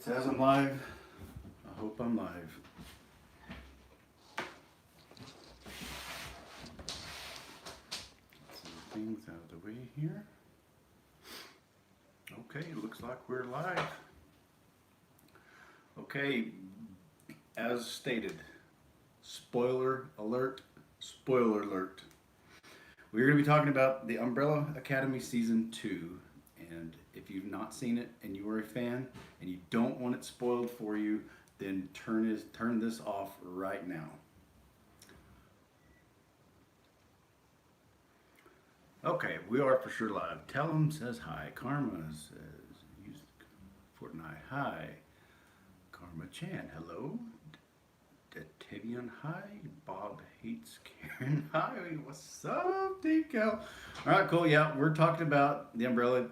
says I'm live. I hope I'm live. Some things out of the way here. Okay, looks like we're live. Okay, as stated, spoiler alert, spoiler alert. We're going to be talking about the Umbrella Academy Season 2. And if you've not seen it and you are a fan and you don't want it spoiled for you, then turn this off right now. Okay, we are for sure live. Tellum says hi. Karma says, use Fortnite. Hi. Karma Chan, hello. Tavian, hi. Bob hates Karen, hi. What's up, Decal? All right, cool. Yeah, we're talking about the Umbrella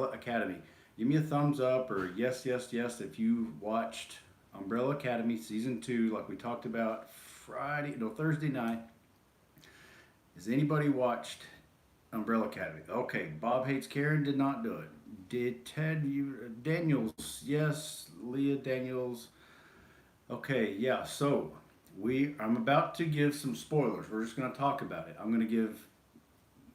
Academy. Give me a thumbs up or yes if you watched Umbrella Academy Season 2 like we talked about Thursday night. Has anybody watched Umbrella Academy? Okay, Bob hates Karen did not do it. Did Daniels? Yes, Leah Daniels. Okay, yeah, so I'm about to give some spoilers. We're just going to talk about it. I'm going to give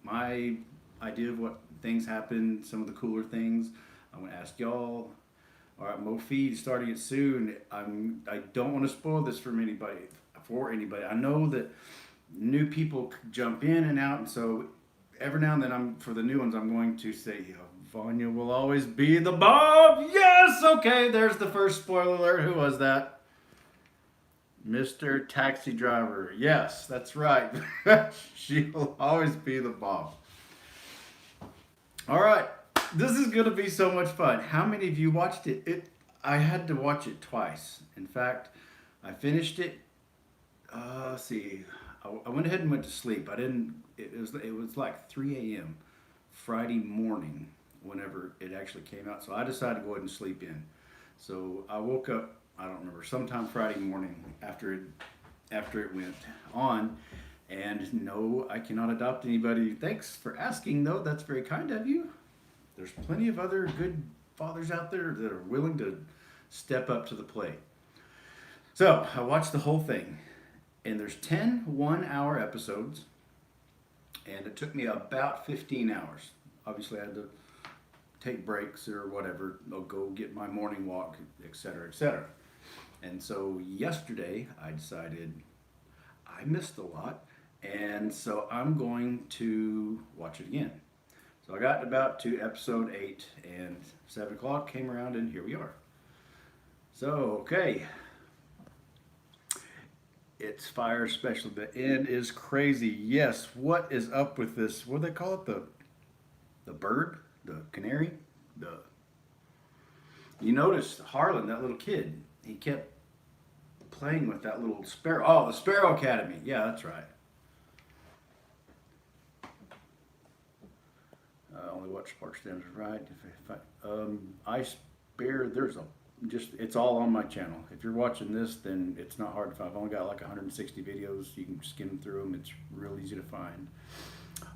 my idea of what things happen, some of the cooler things. I'm going to ask y'all. All right, Mofi, starting it soon. I don't want to spoil this for anybody. I know that new people jump in and out, and so every now and then, for the new ones, I'm going to say, Vanya will always be the Bob. Yes, okay. There's the first spoiler alert. Who was that? Mr. Taxi Driver. Yes, that's right. She will always be the Bob. All right. This is going to be so much fun. How many of you watched it? I had to watch it twice. In fact, I finished it. Let's see. I went ahead and went to sleep. It was like 3 a.m. Friday morning whenever it actually came out. So I decided to go ahead and sleep in. So I woke up, I don't remember, sometime Friday morning after it went on. And no, I cannot adopt anybody. Thanks for asking, though. That's very kind of you. There's plenty of other good fathers out there that are willing to step up to the plate. So I watched the whole thing. And there's 10 one-hour episodes. And it took me about 15 hours. Obviously, I had to take breaks or whatever. I'll go get my morning walk, etc., etc. And so yesterday, I decided I missed a lot. And so I'm going to watch it again. So I got about to episode 8 and 7 o'clock came around and here we are. So, okay. It's fire special. The end is crazy. Yes, what is up with this? What do they call it? The bird? The canary? You notice Harlan, that little kid, he kept playing with that little sparrow. Oh, the Sparrow Academy. Yeah, that's right. I only watch Park Standards, right? Ice Bear, it's all on my channel. If you're watching this, then it's not hard to find. I've only got like 160 videos. You can skim through them. It's real easy to find.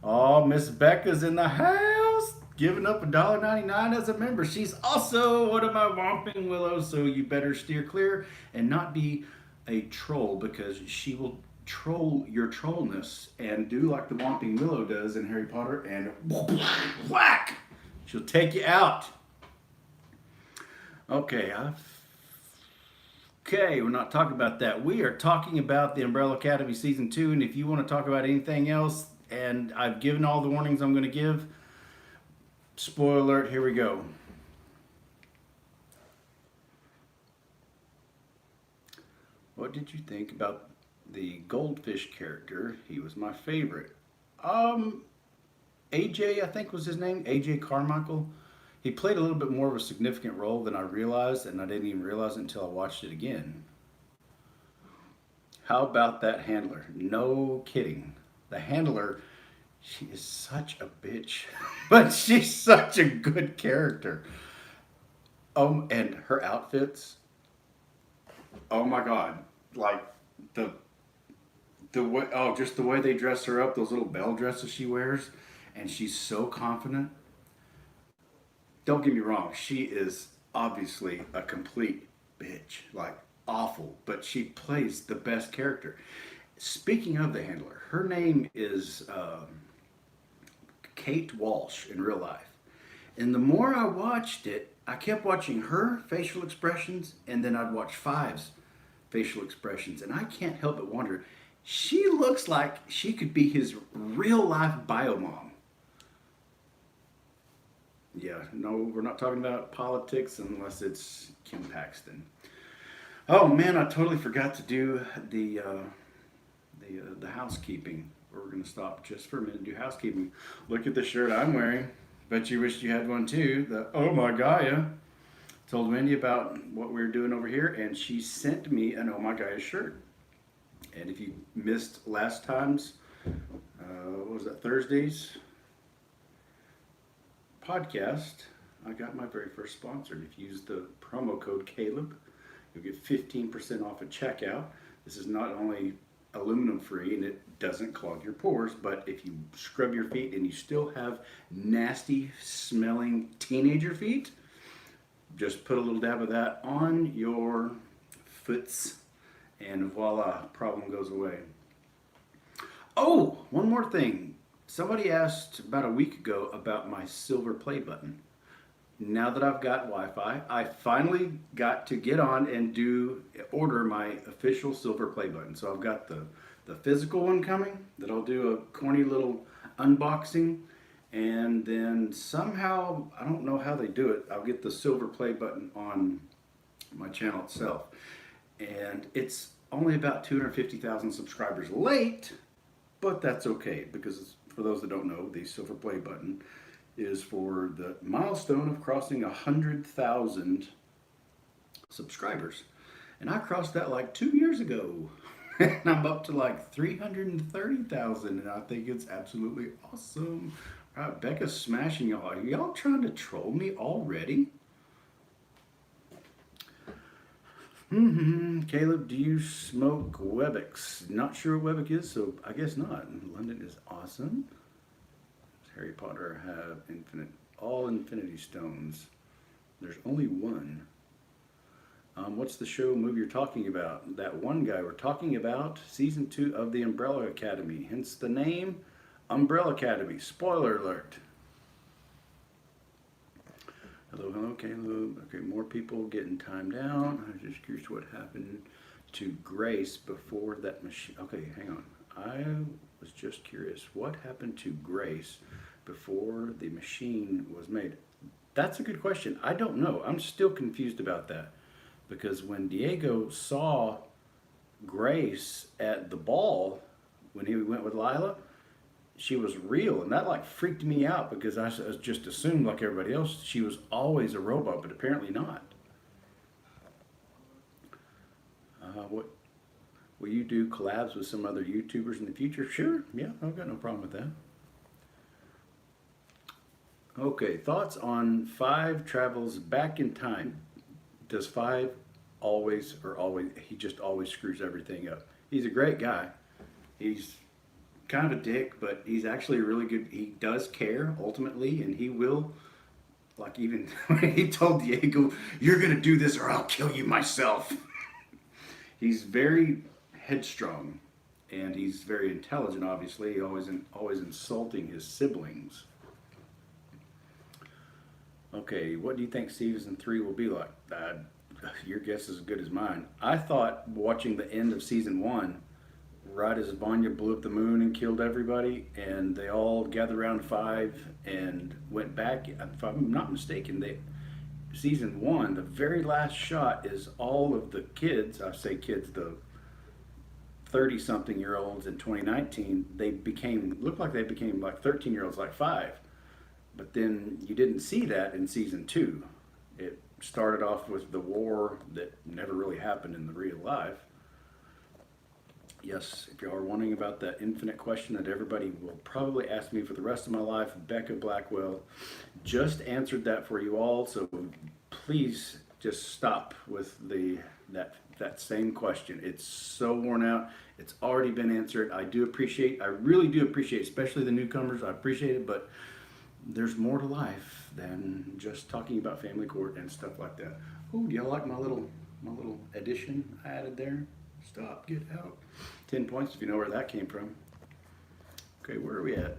Oh, Miss Becca's in the house, giving up $1.99 as a member. She's also one of my Whomping Willows, so you better steer clear and not be a troll because she will troll your trollness and do like the Whomping Willow does in Harry Potter and whack! She'll take you out. Okay, we're not talking about that. We are talking about the Umbrella Academy Season 2, and if you want to talk about anything else, and I've given all the warnings I'm going to give, spoiler alert, here we go. What did you think about the goldfish character? He was my favorite. AJ, I think was his name, AJ Carmichael. He played a little bit more of a significant role than I realized, and I didn't even realize it until I watched it again. How about that handler? No kidding. The handler, she is such a bitch, but she's such a good character. And her outfits, oh my God. Like the way, just the way they dress her up, those little bell dresses she wears, and she's so confident. Don't get me wrong, she is obviously a complete bitch, like awful, but she plays the best character. Speaking of the handler, her name is Kate Walsh in real life. And the more I watched it, I kept watching her facial expressions, and then I'd watch Five's facial expressions, and I can't help but wonder, she looks like she could be his real life bio mom. Yeah, no, we're not talking about politics unless it's Kim Paxton. Oh man, I totally forgot to do the housekeeping. We're gonna stop just for a minute and do housekeeping. Look at the shirt I'm wearing. Bet you wished you had one too. The Oh My Gaia. Told Wendy about what we were doing over here, and she sent me an Oh My Gaia shirt. And if you missed last time's, what was that, Thursday's podcast, I got my very first sponsor. And if you use the promo code Caleb, you'll get 15% off at checkout. This is not only aluminum free and it doesn't clog your pores, but if you scrub your feet and you still have nasty smelling teenager feet, just put a little dab of that on your foots and voila, problem goes away. Oh, one more thing. Somebody asked about a week ago about my silver play button. Now that I've got Wi-Fi, I finally got to get on and order my official silver play button. So I've got the physical one coming that I'll do a corny little unboxing, and then somehow, I don't know how they do it, I'll get the silver play button on my channel itself. And it's only about 250,000 subscribers late, but that's okay, because for those that don't know, the silver play button is for the milestone of crossing 100,000 subscribers. And I crossed that like 2 years ago. And I'm up to like 330,000, and I think it's absolutely awesome. All right, Becca's smashing y'all. Are y'all trying to troll me already? Caleb, do you smoke Webex? Not sure what Webex is, so I guess not. London is awesome. Does Harry Potter have all infinity stones? There's only one. What's the show movie you're talking about? That one guy we're talking about, season 2 of the Umbrella Academy. Hence the name, Umbrella Academy. Spoiler alert. Hello, Caleb. Okay, more people getting timed out. I was just curious what happened to Grace before that machine. Okay, hang on. I was just curious what happened to Grace before the machine was made. That's a good question. I don't know. I'm still confused about that. Because when Diego saw Grace at the ball, when he went with Lila, she was real, and that like freaked me out because I just assumed, like everybody else, she was always a robot, but apparently not. What will you do collabs with some other YouTubers in the future? Sure, yeah, I've got no problem with that. Okay, thoughts on Five travels back in time. Does Five always, he just always screws everything up? He's a great guy. He's kind of a dick, but he's actually really good. He does care ultimately, and he will, like even when he told Diego, "You're gonna do this or I'll kill you myself." He's very headstrong, and he's very intelligent. Obviously, always insulting his siblings. Okay, what do you think season 3 will be like? Your guess is as good as mine. I thought watching the end of season 1, right as Vanya blew up the moon and killed everybody, and they all gathered around Five and went back. If I'm not mistaken, season 1, the very last shot is all of the kids. I say kids, the 30-something-year-olds in 2019. Looked like they became like 13-year-olds, like Five. But then you didn't see that in season 2. It started off with the war that never really happened in the real life. Yes, if you are wondering about that infinite question that everybody will probably ask me for the rest of my life, Becca Blackwell just answered that for you all. So please just stop with that same question. It's so worn out. It's already been answered. I really do appreciate, especially the newcomers. I appreciate it, but there's more to life than just talking about family court and stuff like that. Oh, do y'all like my little addition I added there? Stop, get out. 10 points if you know where that came from. Okay, where are we at?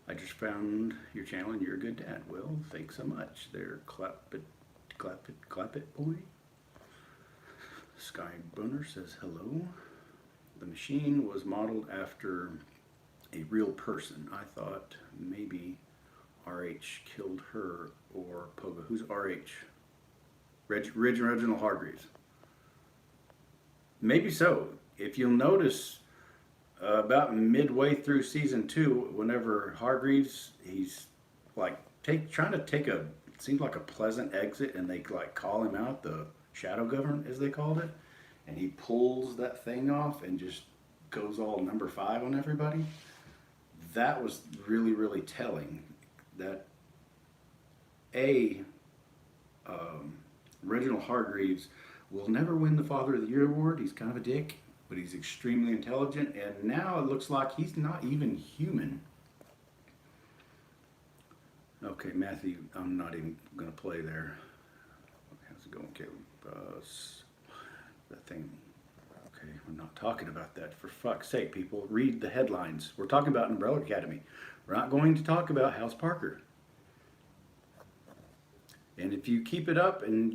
I just found your channel and you're a good dad. Well, thanks so much. There, clap it, boy. Sky Bunner says hello. The machine was modeled after a real person. I thought maybe RH killed her or Pogo. Who's RH? Reginald Hargreaves. Maybe so. If you'll notice, about midway through season 2, whenever Hargreaves, he's like trying to take it seems like a pleasant exit, and they like call him out, the shadow government as they called it, and he pulls that thing off and just goes all number 5 on everybody. That was really, really telling. That Reginald Hargreaves will never win the Father of the Year award. He's kind of a dick, but he's extremely intelligent, and now it looks like he's not even human. Okay, Matthew, I'm not even going to play there. How's it going, Caleb? That thing. Okay, we're not talking about that. For fuck's sake, people, read the headlines. We're talking about Umbrella Academy. We're not going to talk about House Parker. And if you keep it up, and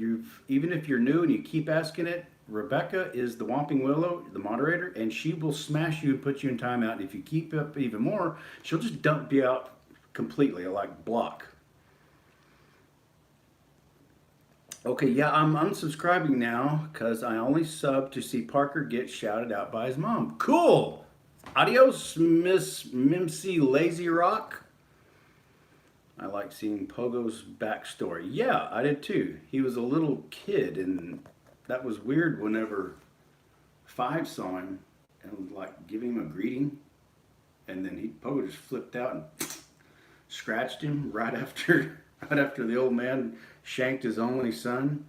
even if you're new and you keep asking it, Rebecca is the Whomping Willow, the moderator, and she will smash you and put you in timeout. And if you keep up even more, she'll just dump you out completely, like block. Okay, yeah, I'm unsubscribing now because I only sub to see Parker get shouted out by his mom. Cool! Adios, Miss Mimsy Lazy Rock. I like seeing Pogo's backstory. Yeah, I did too. He was a little kid, and that was weird whenever Five saw him and was like giving him a greeting, and then Pogo just flipped out and scratched him right after the old man shanked his only son.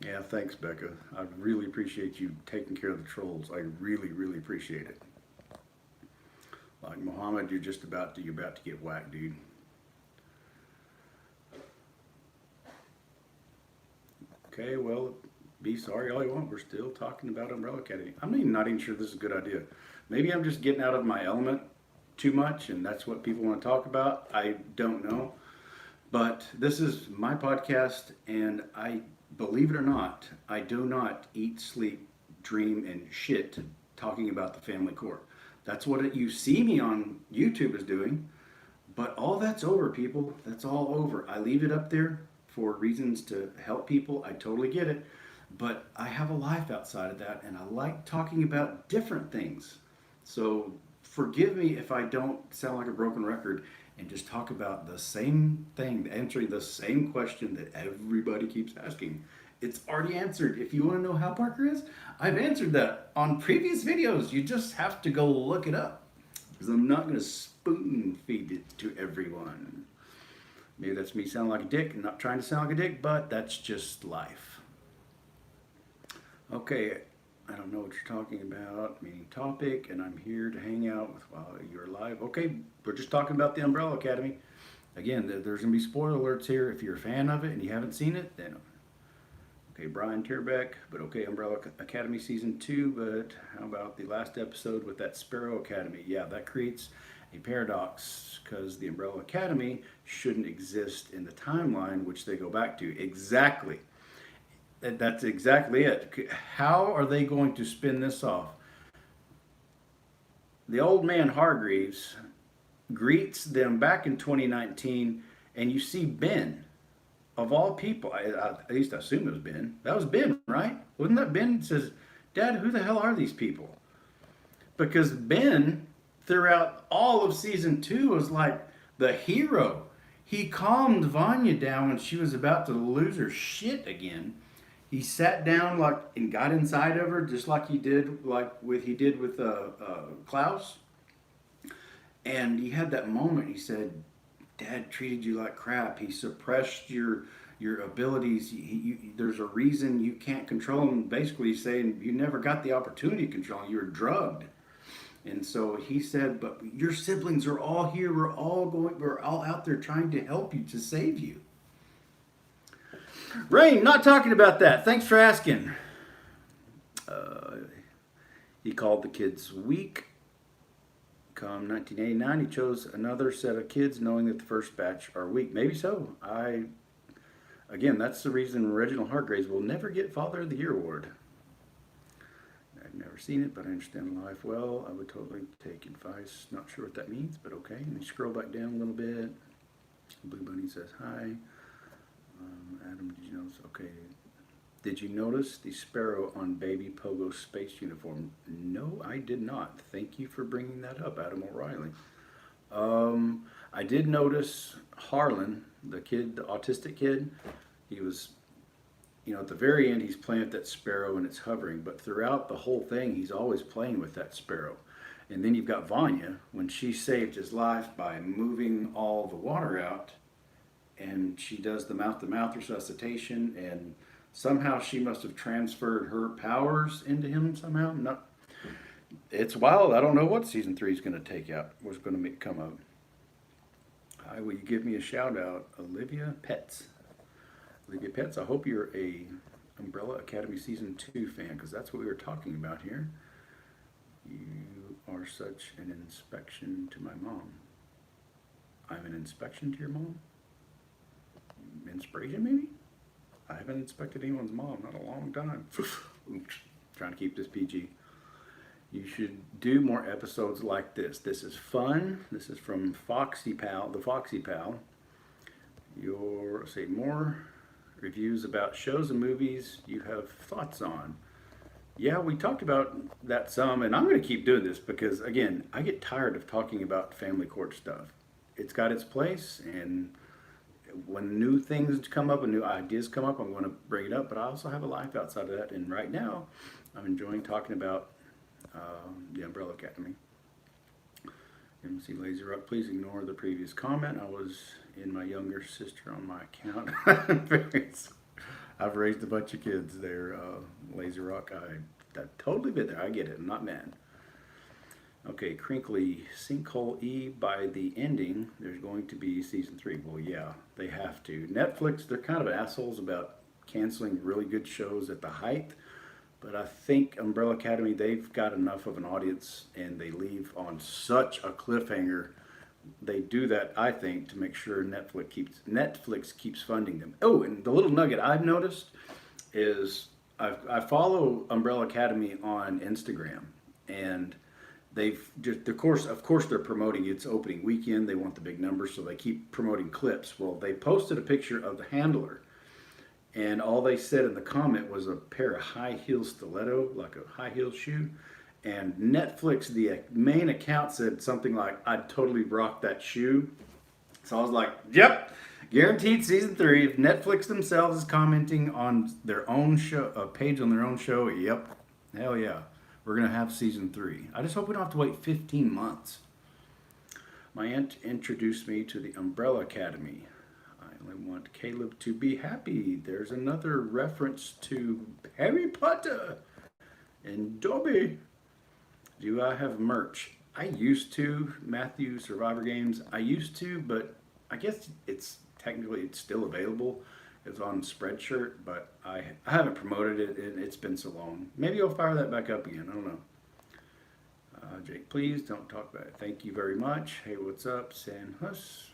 Yeah, thanks, Becca. I really appreciate you taking care of the trolls. I really, really appreciate it. Like Muhammad, you're about to get whacked, dude. Okay, well, be sorry all you want. We're still talking about Umbrella Academy. I'm not even sure this is a good idea. Maybe I'm just getting out of my element too much, and that's what people want to talk about. I don't know. But this is my podcast, and I, believe it or not, I do not eat, sleep, dream, and shit talking about the family court. That's what you see me on YouTube is doing. But all that's over, people. That's all over. I leave it up there for reasons to help people. I totally get it. But I have a life outside of that, and I like talking about different things. So forgive me if I don't sound like a broken record and just talk about the same thing, answering the same question that everybody keeps asking. It's already answered. If you want to know how Parker is, I've answered that on previous videos. You just have to go look it up, because I'm not going to spoon feed it to everyone. Maybe that's me sounding like a dick. I'm not trying to sound like a dick, but that's just life. Okay, I don't know what you're talking about, meaning topic, and I'm here to hang out with while you're live. Okay, we're just talking about the Umbrella Academy. Again, there's going to be spoiler alerts here. If you're a fan of it and you haven't seen it, then okay, Brian Tierbeck, but okay, Umbrella Academy Season 2, but how about the last episode with that Sparrow Academy? Yeah, that creates a paradox, because the Umbrella Academy shouldn't exist in the timeline which they go back to. Exactly. That's exactly it. How are they going to spin this off? The old man Hargreaves greets them back in 2019, and you see Ben. Of all people, at least I assume it was Ben. That was Ben, right? Wasn't that Ben? Says, Dad, who the hell are these people? Because Ben, throughout all of season 2, was like the hero. He calmed Vanya down when she was about to lose her shit again. He sat down and got inside of her, just like he did with Klaus. And he had that moment. He said, Dad treated you like crap. He suppressed your abilities. There's a reason you can't control him. Basically, he's saying you never got the opportunity to control him. You were drugged. And so he said, but your siblings are all here. We're all out there trying to help you, to save you. Rain, not talking about that. Thanks for asking. He called the kids weak. Come 1989, he chose another set of kids knowing that the first batch are weak. Maybe so. Again, that's the reason Reginald Hargraves will never get Father of the Year award. I've never seen it, but I understand life well. I would totally take advice. Not sure what that means, but okay. And you scroll back down a little bit. Blue Bunny says hi. Adam, did you notice? Okay. Did you notice the Sparrow on Baby Pogo's space uniform? No, I did not. Thank you for bringing that up, Adam O'Reilly. I did notice Harlan, the kid, the autistic kid. He was, at the very end, he's playing with that sparrow and it's hovering. But throughout the whole thing, he's always playing with that sparrow. And then you've got Vanya, when she saved his life by moving all the water out. And she does the mouth-to-mouth resuscitation, and somehow she must have transferred her powers into him somehow. No, it's wild. I don't know what season 3 is going to take out. What's going to come up. Hi, will you give me a shout out, Olivia Petz? Olivia Petz, I hope you're a Umbrella Academy season 2 fan, because that's what we were talking about here. You are such an inspection to my mom. I'm an inspection to your mom? Inspiration, maybe? I haven't inspected anyone's mom, not a long time. Oops, trying to keep this PG. You should do more episodes like this. This is fun. This is from Foxy Pal, the Foxy Pal. More reviews about shows and movies you have thoughts on. Yeah, we talked about that some, and I'm going to keep doing this because, again, I get tired of talking about family court stuff. It's got its place, and when new things come up and new ideas come up, I'm going to bring it up, but I also have a life outside of that, and right now I'm enjoying talking about the Umbrella Academy. MC Lazy Rock, please ignore the previous comment. I was in my younger sister on my account. I've raised a bunch of kids there, Lazy Rock. I've totally been there. I get it. I'm not mad. Okay, Crinkly Sinkhole E, by the ending, there's going to be season 3. Well, yeah, they have to. Netflix, they're kind of assholes about canceling really good shows at the height, but I think Umbrella Academy, they've got enough of an audience, and they leave on such a cliffhanger. They do that, I think, to make sure Netflix keeps funding them. Oh, and the little nugget I've noticed is I follow Umbrella Academy on Instagram, and they've just, of course, they're promoting its opening weekend. They want the big numbers, so they keep promoting clips. Well, they posted a picture of the handler, and all they said in the comment was a pair of high heel stiletto, like a high heel shoe. And Netflix, the main account, said something like, "I'd totally rock that shoe." So I was like, "Yep, guaranteed season 3." If Netflix themselves is commenting on their own show, a page on their own show, yep, hell yeah. We're going to have season 3. I just hope we don't have to wait 15 months. My aunt introduced me to the Umbrella Academy. I only want Caleb to be happy. There's another reference to Harry Potter and Dobby. Do I have merch? I used to. Matthew Survivor Games. I used to, but I guess it's still available. It's on Spreadshirt, but I haven't promoted it, and it's been so long. Maybe I'll fire that back up again. I don't know. Jake, please don't talk about it. Thank you very much. Hey, what's up, San Hus?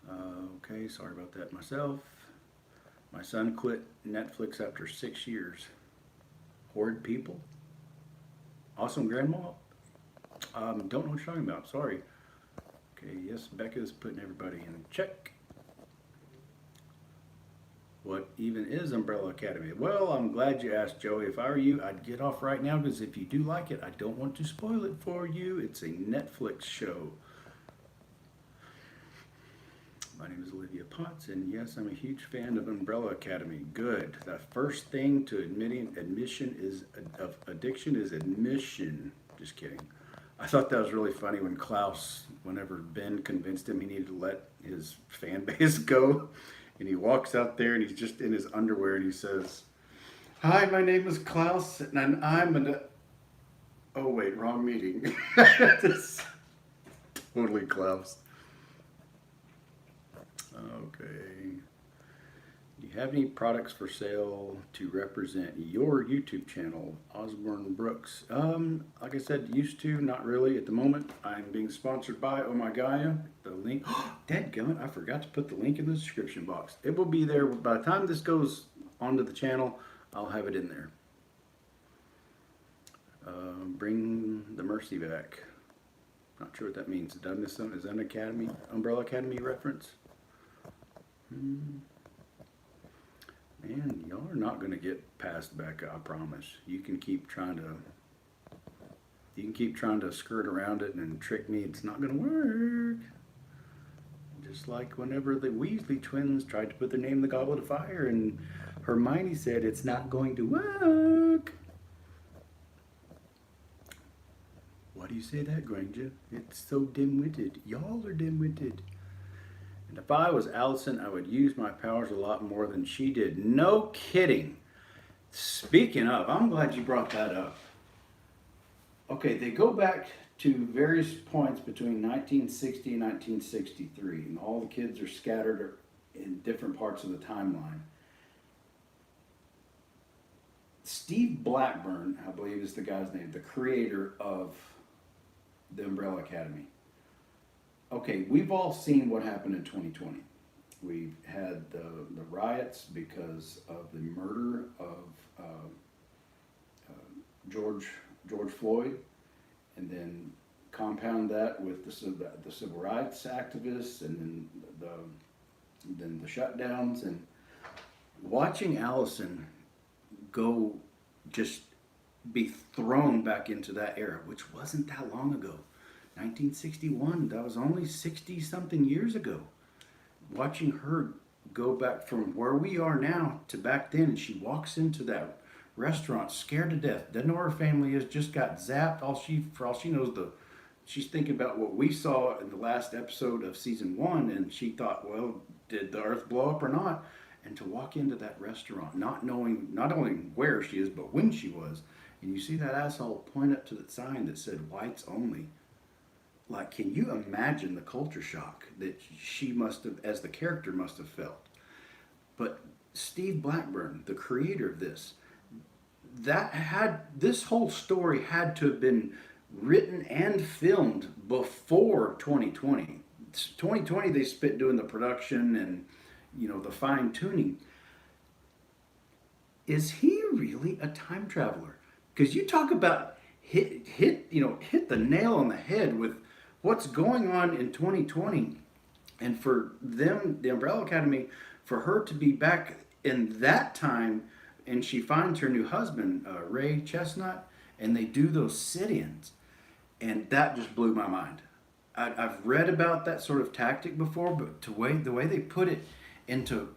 Okay, sorry about that myself. My son quit Netflix after 6 years. Horrid people. Awesome grandma. Don't know what you're talking about. Sorry. Okay, yes, Becca's putting everybody in check. What even is Umbrella Academy? Well, I'm glad you asked, Joey. If I were you, I'd get off right now, because if you do like it, I don't want to spoil it for you. It's a Netflix show. My name is Olivia Potts, and yes, I'm a huge fan of Umbrella Academy. Good. The first thing to addiction is admission. Just kidding. I thought that was really funny when Klaus, whenever Ben convinced him he needed to let his fan base go, and he walks out there and he's just in his underwear and he says, "Hi, my name is Klaus, and I'm Oh wait, wrong meeting. Totally Klaus. Okay. Do you have any products for sale to represent your YouTube channel, Osborne Brooks? Like I said, used to, not really at the moment. I'm being sponsored by Oh My Gaia. The link, dadgummit, I forgot to put the link in the description box. It will be there by the time this goes onto the channel. I'll have it in there. Bring the mercy back. Not sure what that means. Did I miss something? Is that an Academy, Umbrella Academy reference? Man, y'all are not going to get past Becca, I promise. You can keep trying to skirt around it and trick me. It's not going to work. Just like whenever the Weasley twins tried to put their name in the Goblet of Fire and Hermione said it's not going to work. Why do you say that, Granger? It's so dim-witted. Y'all are dim-witted. And if I was Allison, I would use my powers a lot more than she did. No kidding. Speaking of, I'm glad you brought that up. Okay, they go back to various points between 1960 and 1963, and all the kids are scattered in different parts of the timeline. Steve Blackburn, I believe is the guy's name, the creator of the Umbrella Academy. Okay, we've all seen what happened in 2020. We've had the riots because of the murder of George Floyd, and then compound that with the civil rights activists, and then the shutdowns, and watching Allison go just be thrown back into that era, which wasn't that long ago. 1961, that was only 60 something years ago. Watching her go back from where we are now to back then, and she walks into that restaurant scared to death, doesn't know where her family is, just got zapped. For all she knows, she's thinking about what we saw in the last episode of season 1, and she thought, well, did the earth blow up or not? And to walk into that restaurant, not knowing not only where she is, but when she was, and you see that asshole point up to the sign that said whites only. Like, can you imagine the culture shock that she must have, as the character must have felt? But Steve Blackburn, the creator of this whole story had to have been written and filmed before 2020. 2020 they spent doing the production and the fine tuning. Is he really a time traveler? Because you talk about hit the nail on the head with what's going on in 2020, and for them, the Umbrella Academy, for her to be back in that time, and she finds her new husband, Ray Chestnut, and they do those sit-ins, and that just blew my mind. I've read about that sort of tactic before, but the way they put it into,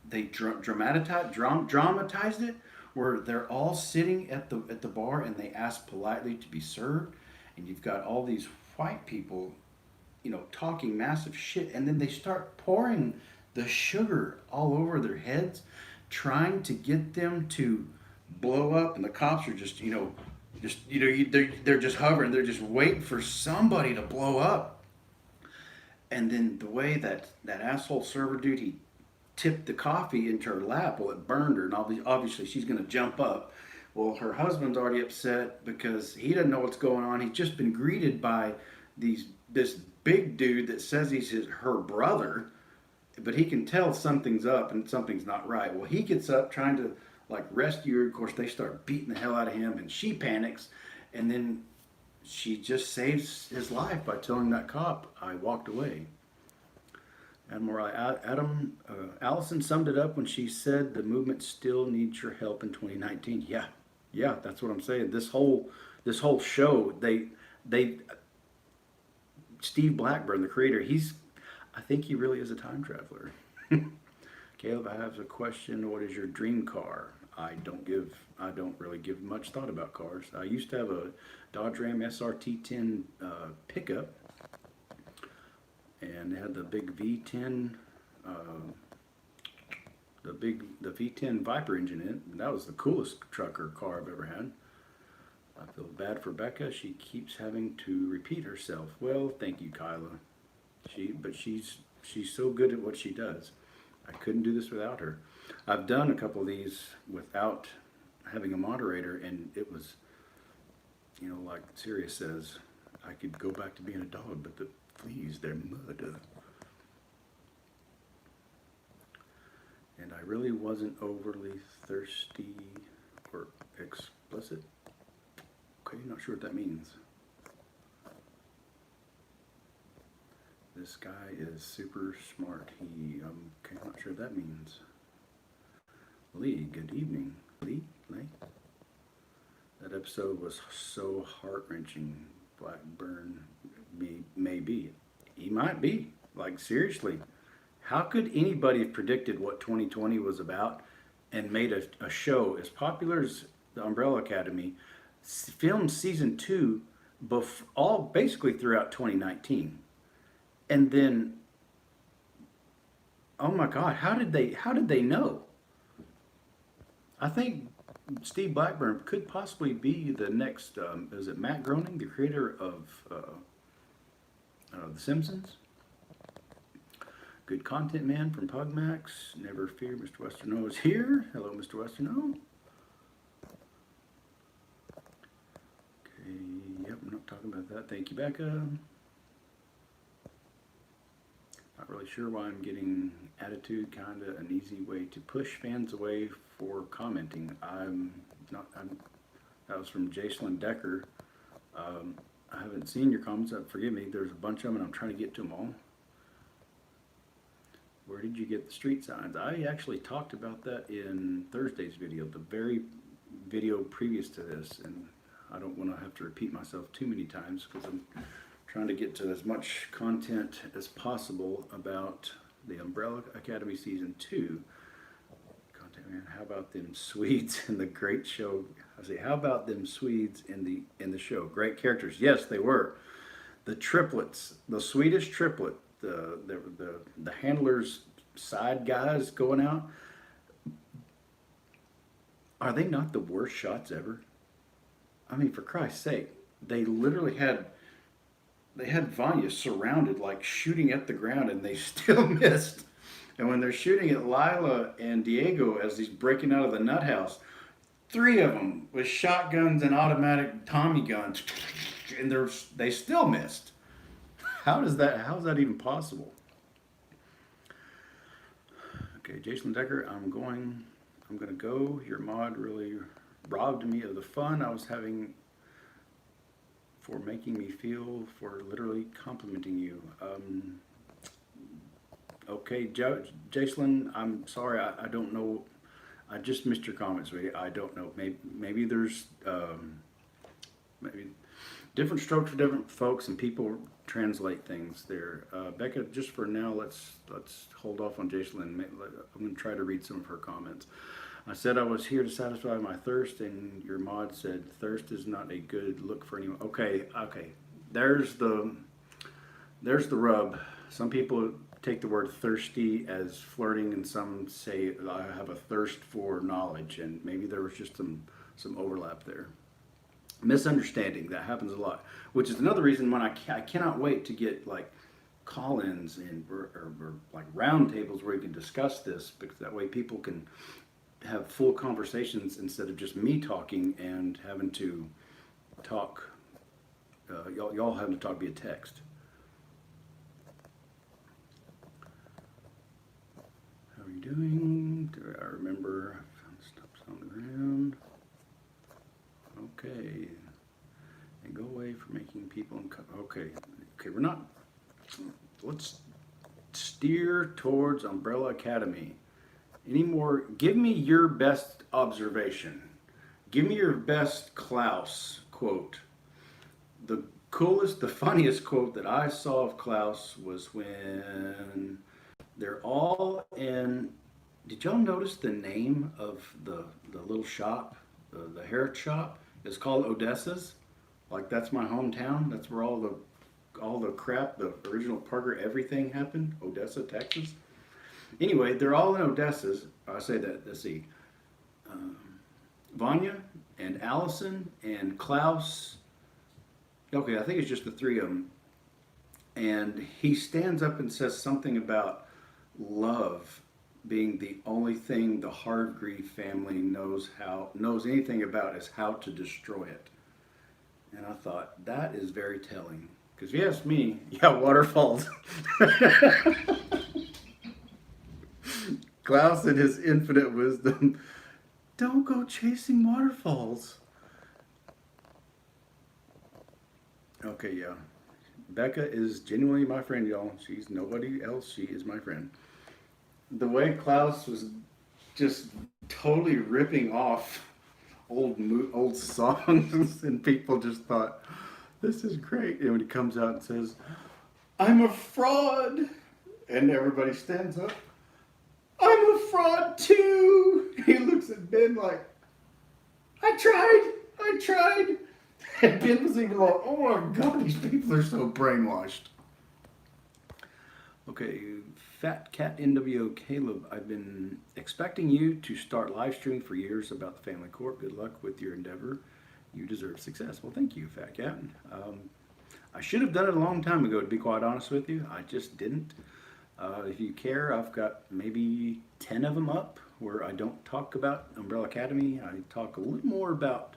they dramatized it, where they're all sitting at the bar and they ask politely to be served, and you've got all these white people, talking massive shit, and then they start pouring the sugar all over their heads, trying to get them to blow up, and the cops are they're just hovering, they're just waiting for somebody to blow up. And then the way that asshole server dude, he tipped the coffee into her lap, well, it burned her, and obviously she's going to jump up. Well, her husband's already upset because he doesn't know what's going on. He's just been greeted by this big dude that says he's her brother, but he can tell something's up and something's not right. Well, he gets up trying to rescue her. Of course, they start beating the hell out of him, and she panics, and then she just saves his life by telling that cop, "I walked away." Allison summed it up when she said the movement still needs your help in 2019. Yeah, that's what I'm saying. This whole show, Steve Blackburn, the creator, I think he really is a time traveler. Caleb, I have a question. What is your dream car? I don't really give much thought about cars. I used to have a Dodge Ram SRT10 pickup, and it had the big V10, the V10 Viper engine in it. And that was the coolest truck or car I've ever had. I feel bad for Becca. She keeps having to repeat herself. Well, thank you, Kyla. But she's so good at what she does. I couldn't do this without her. I've done a couple of these without having a moderator, and it was, you know, like Sirius says, I could go back to being a dog, but the fleas, they're mud. And I really wasn't overly thirsty or explicit. Okay, not sure what that means. This guy is super smart. Okay, not sure what that means. Lee, good evening. Lee? That episode was so heart-wrenching. Blackburn may be. He might be. Like, seriously. How could anybody have predicted what 2020 was about and made a show as popular as the Umbrella Academy, filmed season 2 all basically throughout 2019? And then, oh my God, how did they know? I think Steve Blackburn could possibly be the next, is it Matt Groening, the creator of The Simpsons? Good content man from Pugmax. Never fear, Mr. Westerno is here. Hello, Mr. Westerno. Okay, yep, I'm not talking about that. Thank you, Becca. Not really sure why I'm getting attitude, kinda an easy way to push fans away for commenting. That was from Jacelyn Decker. I haven't seen your comments, forgive me, there's a bunch of them and I'm trying to get to them all. Where did you get the street signs? I actually talked about that in Thursday's video, the very video previous to this, and I don't want to have to repeat myself too many times because I'm trying to get to as much content as possible about the Umbrella Academy Season 2. Content man, how about them Swedes in the great show? I say, how about them Swedes in the show? Great characters. Yes, they were. The triplets, the Swedish triplet, the handler's side guys going out. Are they not the worst shots ever? I mean, for Christ's sake, they literally had Vanya surrounded, like shooting at the ground, and they still missed. And when they're shooting at Lila and Diego as he's breaking out of the nut house, 3 of them with shotguns and automatic Tommy guns, and they still missed. How is that even possible? Okay, Jason Decker, I'm gonna go. Your mod really robbed me of the fun I was having for making me feel, for literally complimenting you. Okay, Jacelyn, I'm sorry, I don't know. I just missed your comments, sweetie. I don't know. Maybe there's maybe different strokes for different folks, and people translate things there. Becca, just for now, let's hold off on Jacelyn. I'm going to try to read some of her comments. I said I was here to satisfy my thirst, and your mod said thirst is not a good look for anyone. Okay. There's the rub. Some people take the word thirsty as flirting, and some say I have a thirst for knowledge, and maybe there was just some overlap there. Misunderstanding, that happens a lot, which is another reason when I cannot wait to get like call-ins and or like round tables where you can discuss this, because that way people can have full conversations instead of just me talking and having to talk, y'all having to talk via text. How are you doing? Do I remember? I found stuff on the ground. Okay. And go away from making people okay, we're not. Let's steer towards Umbrella Academy. Any more? Give me your best observation. Give me your best Klaus quote. The coolest, the funniest quote that I saw of Klaus was when they're all in. Did y'all notice the name of the little shop, the hair shop? It's called Odessa's. Like, that's my hometown. That's where all the crap, the original Parker everything happened. Odessa, Texas. Anyway, they're all in Odessa's. I say that. Let's see. Vanya and Allison and Klaus. Okay, I think it's just the three of them. And he stands up and says something about love being the only thing the Hargreave family knows anything about is how to destroy it. And I thought that is very telling. Because if you ask me, yeah, waterfalls. Klaus in his infinite wisdom, don't go chasing waterfalls. Okay, yeah. Becca is genuinely my friend, y'all. She's nobody else. She is my friend. The way Klaus was just totally ripping off old songs, and people just thought, this is great. And when he comes out and says, I'm a fraud, and everybody stands up, I'm a fraud too. He looks at Ben like, I tried. And Ben was even like, oh my God, these people are so brainwashed. Okay, Fat Cat NWO Caleb, I've been expecting you to start live streaming for years about the family court. Good luck with your endeavor. You deserve success. Well, thank you, Fat Cat. I should have done it a long time ago, to be quite honest with you. I just didn't. If you care, I've got maybe 10 of them up where I don't talk about Umbrella Academy. I talk a little more about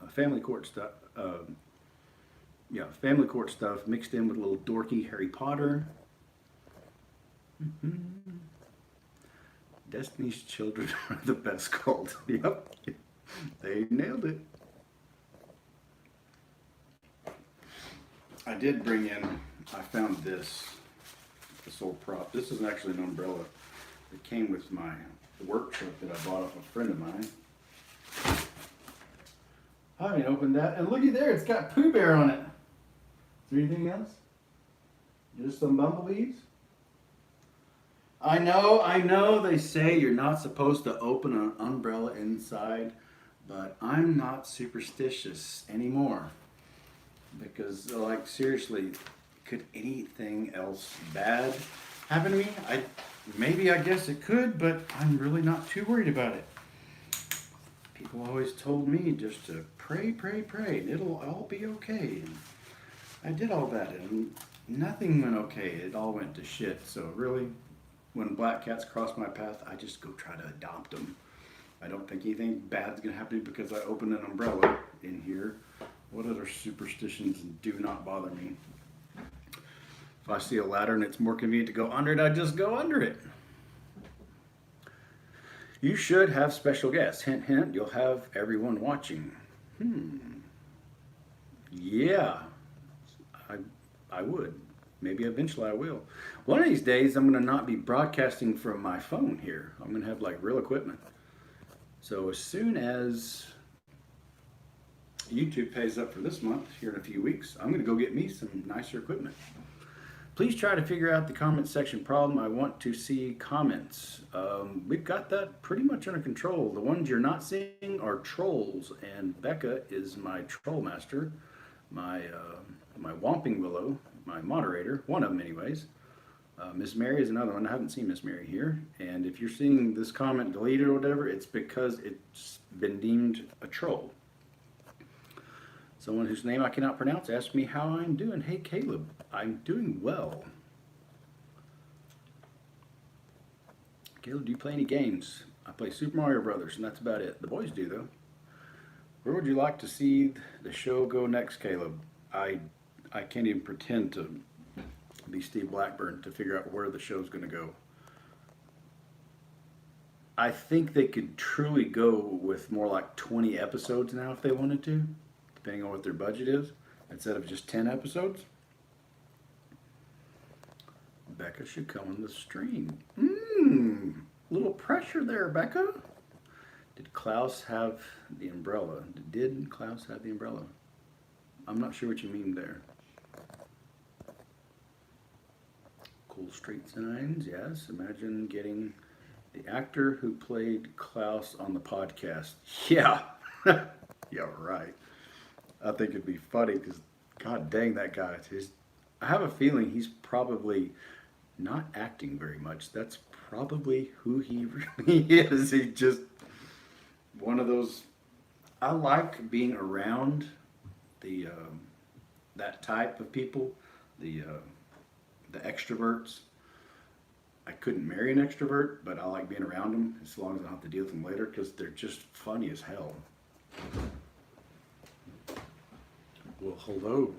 family court stuff. Family court stuff mixed in with a little dorky Harry Potter. Mm-hmm. Destiny's Children are the best cult. Yep, they nailed it. I did bring in, I found this old prop. This is actually an umbrella. It came with my work truck that I bought off a friend of mine. I haven't opened that. And looky there, it's got Pooh Bear on it. Is there anything else? Just some bumblebees? I know they say you're not supposed to open an umbrella inside, but I'm not superstitious anymore. Because, like, seriously, could anything else bad happen to me? I guess it could, but I'm really not too worried about it. People always told me just to pray, and it'll all be okay. And I did all that, and nothing went okay. It all went to shit. So really, when black cats cross my path, I just go try to adopt them. I don't think anything bad's gonna happen because I opened an umbrella in here. What other superstitions do not bother me? If I see a ladder and it's more convenient to go under it, I just go under it. You should have special guests. Hint, hint, you'll have everyone watching. Yeah, I would. Maybe eventually I will. One of these days, I'm going to not be broadcasting from my phone here. I'm going to have like real equipment. So as soon as YouTube pays up for this month, here in a few weeks, I'm going to go get me some nicer equipment. Please try to figure out the comment section problem. I want to see comments. We've got that pretty much under control. The ones you're not seeing are trolls, and Becca is my troll master, my Whomping Willow, my moderator, one of them anyways. Miss Mary is another one. I haven't seen Miss Mary here. And if you're seeing this comment deleted or whatever, it's because it's been deemed a troll. Someone whose name I cannot pronounce asked me how I'm doing. Hey, Caleb, I'm doing well. Caleb, do you play any games? I play Super Mario Brothers, and that's about it. The boys do, though. Where would you like to see the show go next, Caleb? I can't even pretend to be Steve Blackburn to figure out where the show's going to go. I think they could truly go with more like 20 episodes now if they wanted to, depending on what their budget is, instead of just 10 episodes. Becca should come on the stream. Little pressure there, Becca. Did Klaus have the umbrella? Did Klaus have the umbrella? I'm not sure what you mean there. Cool street signs, yes. Imagine getting the actor who played Klaus on the podcast. Yeah. Yeah, right. I think it'd be funny because, god dang, that guy. I have a feeling he's probably not acting very much. That's probably who he really is. He just one of those. I like being around the that type of people, the extroverts. I couldn't marry an extrovert, but I like being around them as long as I don't have to deal with them later because they're just funny as hell. Well, hello.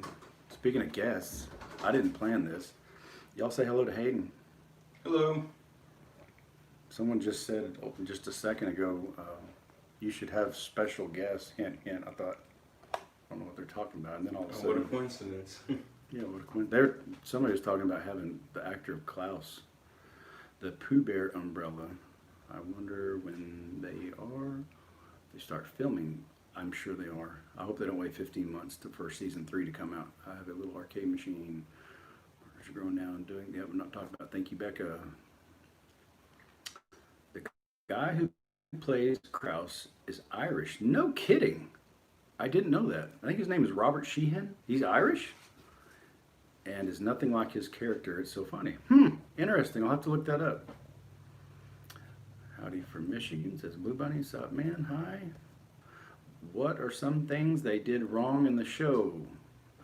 Speaking of guests, I didn't plan this. Y'all say hello to Hayden. Hello. Someone just said just a second ago, you should have special guests. Hint, hint. I thought, I don't know what they're talking about. And then all of a sudden, What a coincidence. yeah, what a coincidence. Somebody was talking about having the actor of Klaus, the Pooh Bear umbrella. I wonder when they start filming. I'm sure they are. I hope they don't wait 15 months for season 3 to come out. I have a little arcade machine. It's growing now and doing. Yeah, we're not talking about. Thank you, Becca. The guy who plays Klaus is Irish. No kidding. I didn't know that. I think his name is Robert Sheehan. He's Irish and is nothing like his character. It's so funny. Interesting. I'll have to look that up. Howdy from Michigan, says Blue Bunny. What's up, man? Hi. What are some things they did wrong in the show?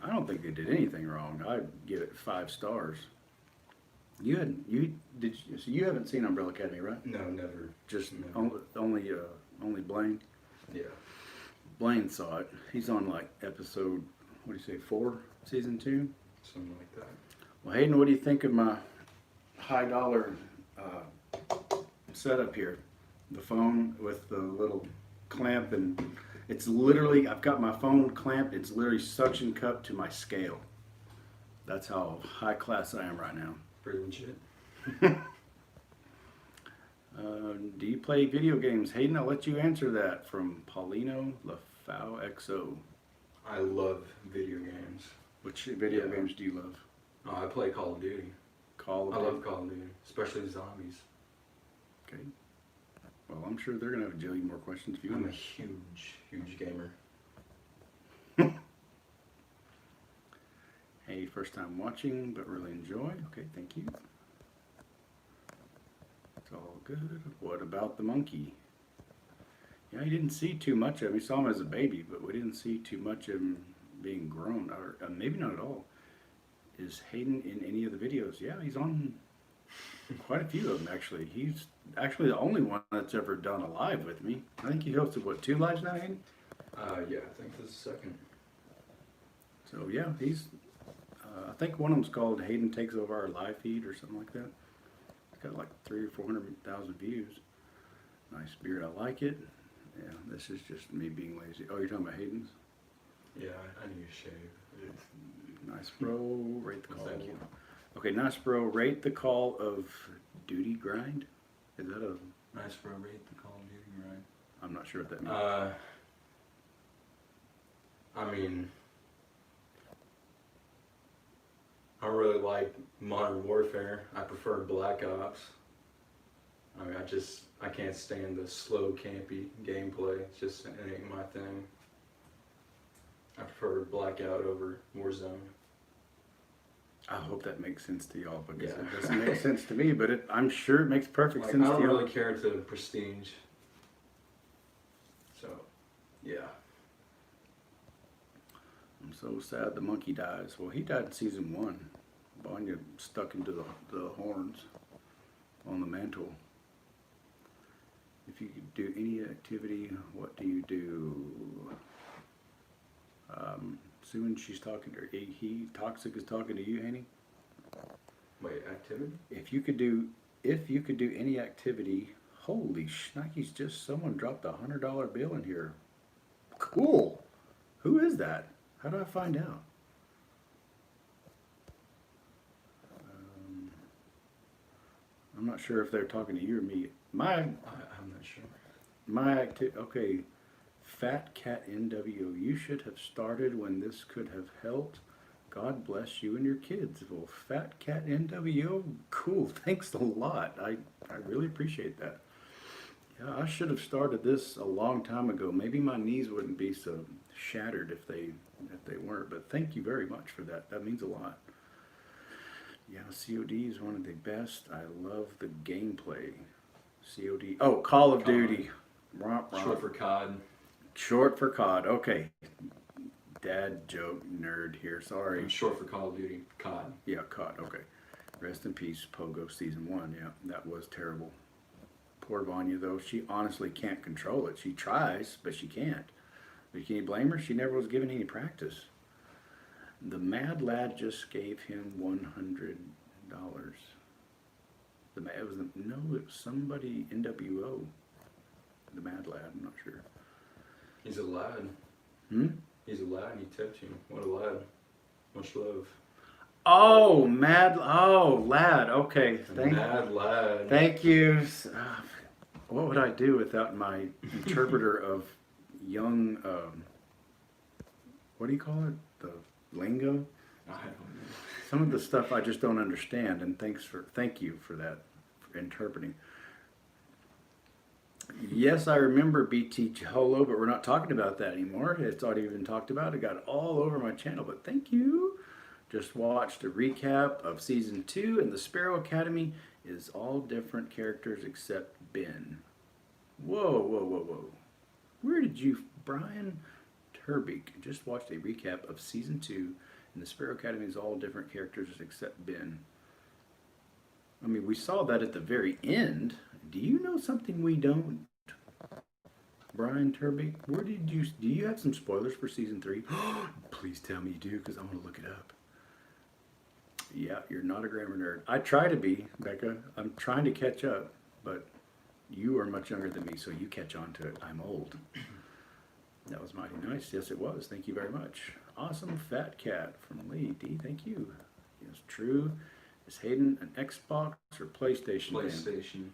I don't think they did anything wrong. I'd give it 5 stars. You haven't seen Umbrella Academy, right? No, never. Just never. only Blaine. Yeah. Blaine saw it. He's on like episode, what do you say, 4, season 2? Something like that. Well, Hayden, what do you think of my high dollar setup here? The phone with the little clamp, and it's literally, I've got my phone clamped, it's literally suction cupped to my scale. That's how high class I am right now. Pretty legit. Do you play video games? Hayden, I'll let you answer that from Paulino LaFau XO. I love video games. Which video games do you love? I play Call of Duty. I love Call of Duty, especially zombies. Okay. Well, I'm sure they're going to have a jillion more questions if you I'm want. a huge, huge gamer. Hey, first time watching, but really enjoy. Okay, thank you. It's all good. What about the monkey? Yeah, he didn't see too much of him. We saw him as a baby, but we didn't see too much of him being grown, or maybe not at all. Is Hayden in any of the videos? Yeah, he's on quite a few of them, actually. He's actually the only one that's ever done a live with me. I think he hosted, what, 2 lives now, Hayden? Yeah, I think this is the second. So, yeah, he's... I think one of them's called Hayden Takes Over Our Live Feed or something like that. It's got like 300,000 or 400,000 views. Nice beard, I like it. Yeah, this is just me being lazy. Oh, you're talking about Hayden's? Yeah, I need to shave. Nice bro, rate the call. Thank you. Okay, nice bro, rate the call of Duty Grind? Is that a... Nice bro, rate the Call of Duty, right? I'm not sure what that means. I mean... I really like Modern Warfare. I prefer Black Ops. I mean, I can't stand the slow, campy gameplay. It ain't my thing. I prefer Blackout over Warzone. I hope that makes sense to y'all, because Yeah. it doesn't make sense to me, but I'm sure it makes perfect Like, sense I to don't y'all. really care to prestige. So, yeah. I'm so sad the monkey dies. Well, he died in season 1. Vanya stuck into the horns on the mantle. If you could do any activity, what do you do? Soon she's talking to Toxic is talking to you, Hanny. Wait, activity? If you could do any activity, holy shnikes, just someone dropped a $100 bill in here. Cool. Who is that? How do I find out? I'm not sure if they're talking to you or me. I'm not sure. Okay. Fat Cat NWO, you should have started when this could have helped. God bless you and your kids. Well, Fat Cat NWO, cool. Thanks a lot. I really appreciate that. Yeah, I should have started this a long time ago. Maybe my knees wouldn't be so shattered if they weren't. But thank you very much for that. That means a lot. Yeah, COD is one of the best. I love the gameplay. COD. Oh, Call of Duty. Romp, romp. Short for cod. Short for COD. Okay. Dad joke nerd here. Sorry. Short for Call of Duty. COD. Yeah, COD. Okay. Rest in peace, Pogo Season 1. Yeah, that was terrible. Poor Vanya, though. She honestly can't control it. She tries, but she can't. But can you blame her? She never was given any practice. The mad lad just gave him $100. It was somebody, NWO. The mad lad, I'm not sure. He's a lad. He's a lad and he tipped you. What a lad. Much love. Oh, lad. Okay, Mad lad. thank you. What would I do without my interpreter of young, what do you call it? The lingo? I don't know. Some of the stuff I just don't understand, and thank you for that, for interpreting. Yes, I remember BT Holo, but we're not talking about that anymore. It's already been talked about. It got all over my channel, but thank you. Just watched a recap of Season 2, and the Sparrow Academy is all different characters except Ben. Whoa, whoa, whoa, whoa. Where did you... Brian Turbeek just watched a recap of Season 2, and the Sparrow Academy is all different characters except Ben. I mean, we saw that at the very end. Do you know something we don't? Brian Turbeek, do you have some spoilers for Season 3? Please tell me you do, because I want to look it up. Yeah, you're not a grammar nerd. I try to be, Becca. I'm trying to catch up, but you are much younger than me, so you catch on to it. I'm old. That was mighty nice. Yes, it was. Thank you very much. Awesome Fat Cat from Lee. D, thank you. Yes, true. Is Hayden an Xbox or PlayStation? PlayStation.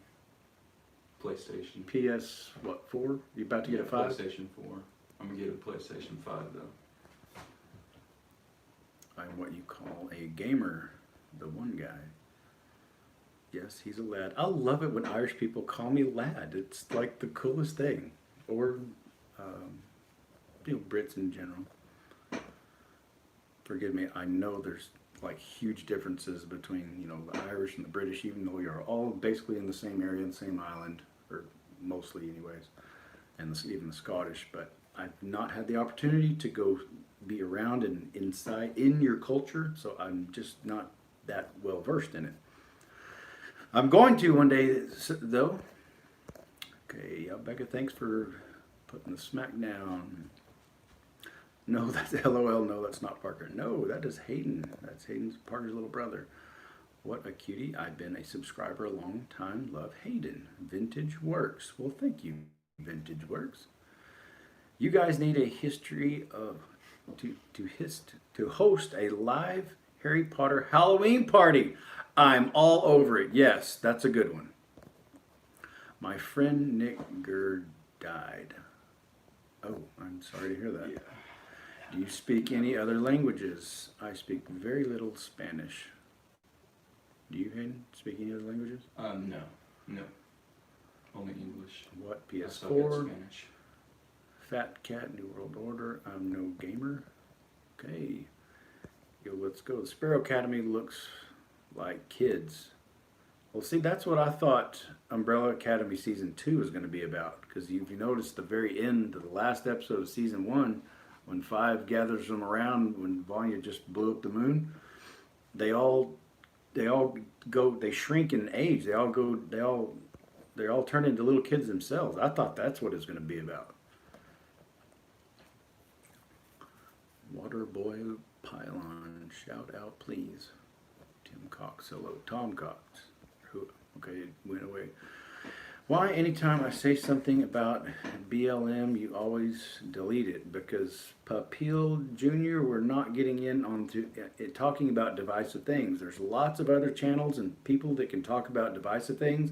PlayStation. PS, what, 4? You about to get a 5? PlayStation 4. I'm going to get a PlayStation 5, though. I'm what you call a gamer, the one guy. Yes, he's a lad. I love it when Irish people call me lad. It's like the coolest thing. Or, Brits in general. Forgive me, I know there's like huge differences between, the Irish and the British, even though we are all basically in the same area, the same island, or mostly anyways, and even the Scottish, but I've not had the opportunity to go be around and inside in your culture, so I'm just not that well versed in it. I'm going to one day, though. Okay, Becca, thanks for putting the smack down. No, that's LOL. No, that's not Parker. No, that is Hayden. That's Parker's little brother. What a cutie. I've been a subscriber a long time. Love Hayden. Vintage Works. Well, thank you, Vintage Works. You guys need a history of to host a live Harry Potter Halloween party. I'm all over it. Yes, that's a good one. My friend Nick Gerd died. Oh, I'm sorry to hear that. Yeah. Do you speak any other languages? I speak very little Spanish. Do you, Hayden, speak any other languages? No. Only English. What, PS4? I suck at Spanish. Fat Cat, New World Order. I'm no gamer. Okay. Yo, let's go. The Sparrow Academy looks like kids. Well, see, that's what I thought Umbrella Academy Season 2 was going to be about. Because if you notice the very end of the last episode of Season 1, when Five gathers them around, when Vanya just blew up the moon, they all shrink in age. They all turn into little kids themselves. I thought that's what it's going to be about. Waterboy Pylon, shout out please. Tim Cox, hello. Tom Cox. Okay, it went away. Why anytime I say something about BLM, you always delete it? Because Papil Jr., we're not getting in on talking about divisive things. There's lots of other channels and people that can talk about divisive things,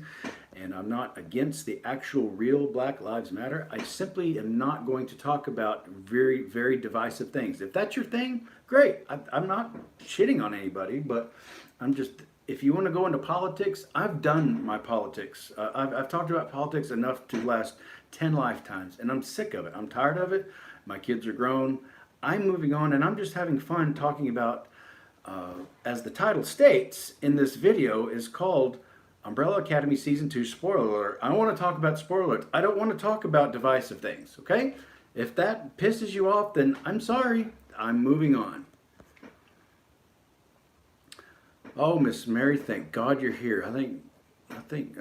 and I'm not against the actual real Black Lives Matter. I simply am not going to talk about very, very divisive things. If that's your thing, great. I'm not shitting on anybody, but I'm just... If you want to go into politics, I've done my politics. I've talked about politics enough to last 10 lifetimes, and I'm sick of it. I'm tired of it. My kids are grown. I'm moving on, and I'm just having fun talking about, as the title states in this video, is called Umbrella Academy Season 2, spoiler alert. I don't want to talk about spoiler alerts. I don't want to talk about divisive things, okay? If that pisses you off, then I'm sorry. I'm moving on. Oh, Miss Mary, thank God you're here. I think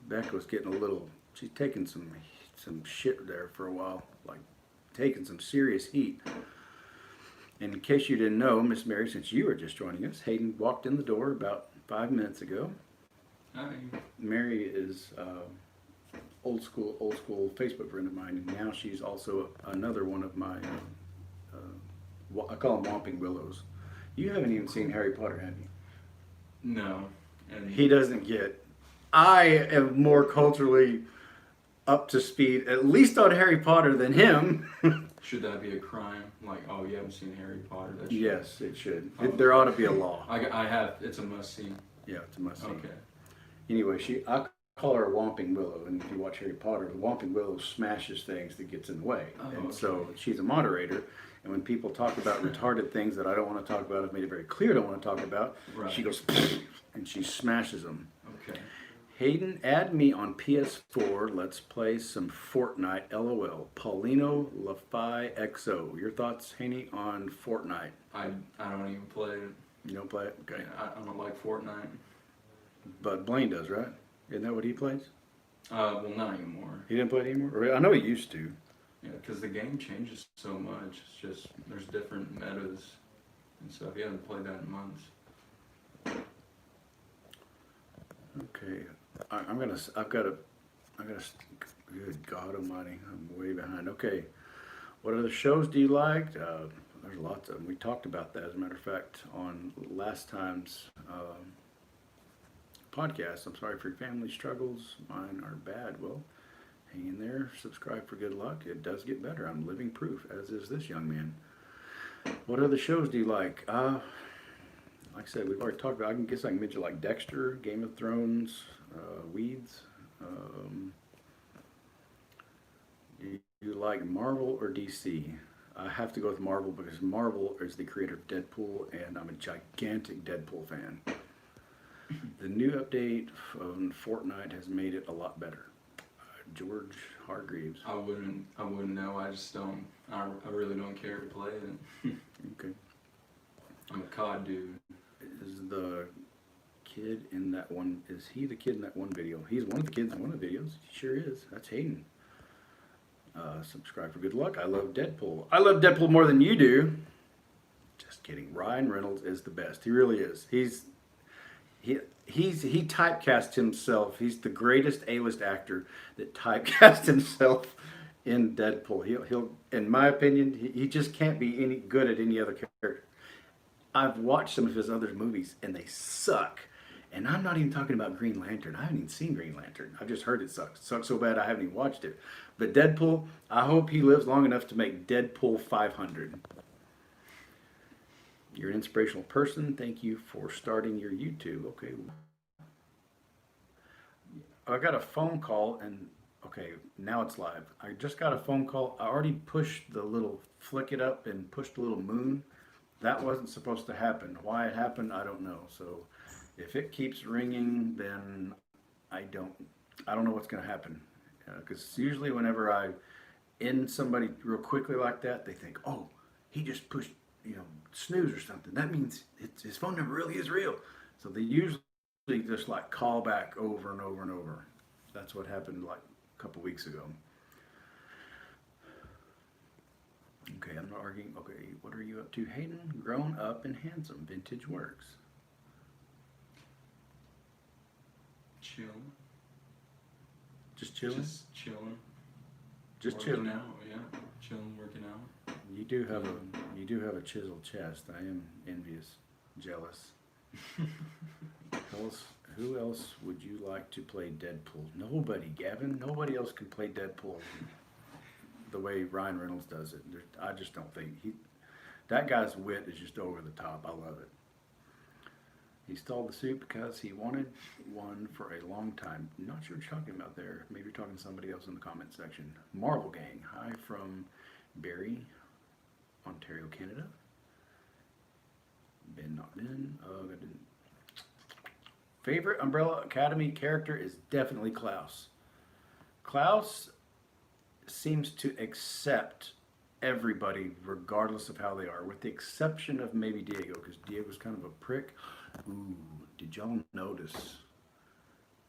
Becca was getting a little, she's taking some shit there for a while, like taking some serious heat. And in case you didn't know, Miss Mary, since you were just joining us, Hayden walked in the door about 5 minutes ago. Hi. Mary is old school Facebook friend of mine, and now she's also another one of my, I call them Whomping Willows. You haven't even seen Harry Potter, have you? No. And He doesn't get. I am more culturally up to speed, at least on Harry Potter, than him. should that be a crime? Like, oh, you haven't seen Harry Potter? That should... Yes, it should. Oh, There ought to be a law. I have. It's a must see. Yeah, it's a must see. Okay. Anyway, I call her a Whomping Willow, and if you watch Harry Potter, the Whomping Willow smashes things that gets in the way. Oh, and okay. so she's a moderator, and when people talk about retarded things that I don't want to talk about, I've made it very clear I don't want to talk about, Right. she goes, and she smashes them. Okay. Hayden, add me on PS4. Let's play some Fortnite. LOL. Paulino Lafai XO. Your thoughts, Haney, on Fortnite? I don't even play it. You don't play it? Okay. I don't like Fortnite. But Blaine does, right? Isn't that what he plays? Well, not anymore. He didn't play it anymore? Or I know he used to. Yeah, because the game changes so much. It's just there's different metas and stuff. You haven't played that in months. Okay. Good God Almighty, I'm way behind. Okay. What other shows do you like? There's lots of them. We talked about that, as a matter of fact, on last time's podcast. I'm sorry for your family struggles. Mine are bad. Well, hang in there. Subscribe for good luck. It does get better. I'm living proof, as is this young man. What other shows do you like? Like I said, we've already talked about. I guess I can mention like Dexter, Game of Thrones, Weeds. Do you like Marvel or DC? I have to go with Marvel because Marvel is the creator of Deadpool, and I'm a gigantic Deadpool fan. The new update on Fortnite has made it a lot better. George Hargreaves. I wouldn't know. I just don't. I really don't care to play it. Okay. I'm a COD dude. Is the kid in that one? Is he the kid in that one video? He's one of the kids in one of the videos. He sure is. That's Hayden. Subscribe for good luck. I love Deadpool. I love Deadpool more than you do. Just kidding. Ryan Reynolds is the best. He really is. He typecast himself. He's the greatest A-list actor that typecast himself in Deadpool. He'll in my opinion, he just can't be any good at any other character. I've watched some of his other movies and they suck. And I'm not even talking about Green Lantern. I haven't even seen Green Lantern. I've just heard it sucks. It sucks so bad I haven't even watched it. But Deadpool, I hope he lives long enough to make Deadpool 500. You're an inspirational person. Thank you for starting your YouTube. Okay. I got a phone call and, okay, now it's live. I just got a phone call. I already pushed the little flick it up and pushed the little moon. That wasn't supposed to happen. Why it happened, I don't know. So if it keeps ringing, then I don't know what's going to happen. Because usually whenever I end somebody real quickly like that, they think, oh, he just pushed, snooze or something. That means his phone number really is real. So they usually just like call back over and over and over. That's what happened like a couple weeks ago. Okay, I'm not arguing. Okay, what are you up to, Hayden? Grown up and handsome. Vintage works. Chill. Just chilling? Just chilling. Just Working chilling. out, yeah. Chilling, working out. You do have a chiseled chest. I am envious, jealous. Who else would you like to play Deadpool? Nobody, Gavin. Nobody else can play Deadpool the way Ryan Reynolds does it. I just don't think that guy's wit is just over the top. I love it. He stole the suit because he wanted one for a long time. Not sure what you're talking about there. Maybe you're talking to somebody else in the comment section. Marvel Gang. Hi from Barrie, Ontario, Canada. Been knocked in. I didn't. Favorite Umbrella Academy character is definitely Klaus. Klaus seems to accept everybody regardless of how they are, with the exception of maybe Diego, because Diego's kind of a prick. Ooh, did y'all notice?